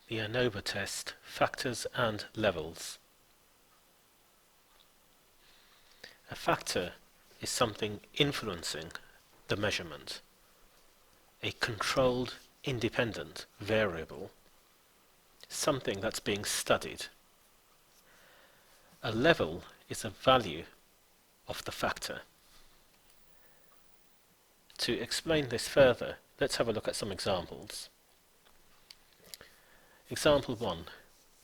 The ANOVA test, factors and levels. A factor is something influencing the measurement, a controlled, independent variable, something that's being studied. A level is a value of the factor. To explain this further, let's have a look at some examples. Example 1.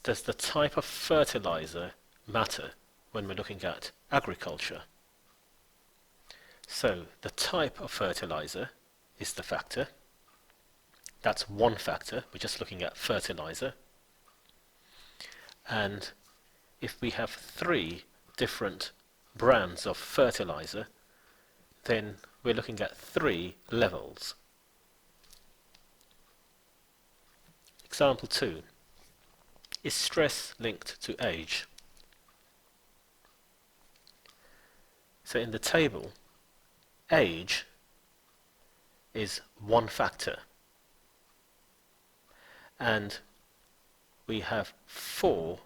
Does the type of fertilizer matter when we're looking at agriculture? So the type of fertilizer is the factor. That's one factor. We're just looking at fertilizer. And if we have 3 different brands of fertilizer, then we're looking at 3 levels. Example 2. Is stress linked to age? So in the table, age is one factor. And we have 4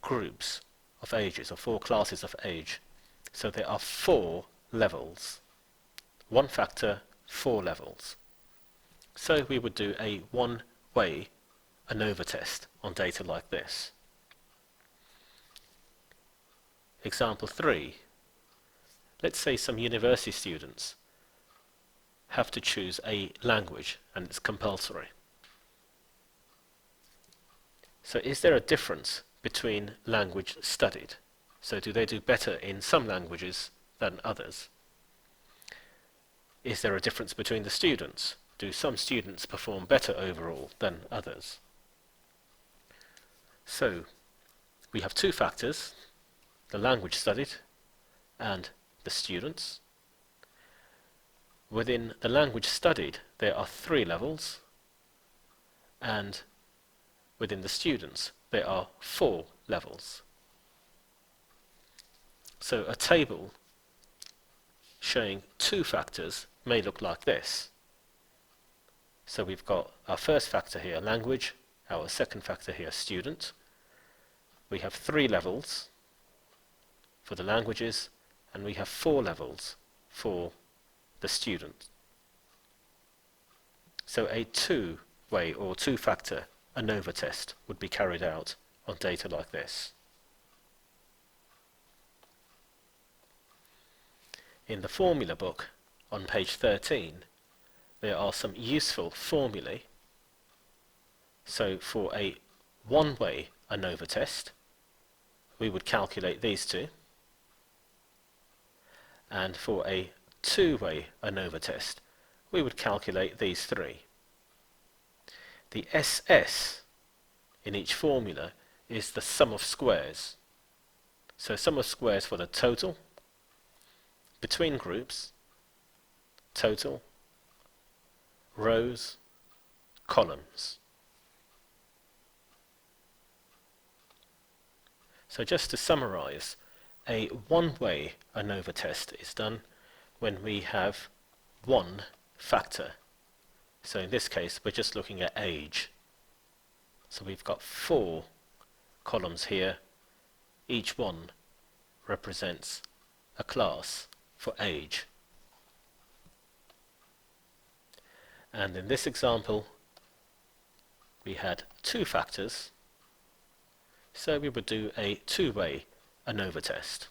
groups of ages, or 4 classes of age. So there are 4 levels. One factor, 4 levels. So we would do a one-way ANOVA test on data like this. Example 3. Let's say some university students have to choose a language and it's compulsory. So is there a difference between language studied? So do they do better in some languages than others? Is there a difference between the students? Do some students perform better overall than others? So we have 2 factors, the language studied and the students. Within the language studied there are 3 levels, and within the students there are 4 levels. So a table showing 2 factors may look like this. So we've got our first factor here, language, our second factor here, student. We have 3 levels for the languages, and we have 4 levels for the student. So a 2-way or 2-factor ANOVA test would be carried out on data like this. In the formula book on page 13, there are some useful formulae. So for a one-way ANOVA test, we would calculate these 2. And for a 2-way ANOVA test, we would calculate these 3. The SS in each formula is the sum of squares. So sum of squares for the total, between groups, total, rows, columns. So just to summarize, a one-way ANOVA test is done when we have 1 factor. So in this case we're just looking at age. So we've got 4 columns here, each one represents a class for age. And in this example we had 2 factors, so we would do a 2-way ANOVA test.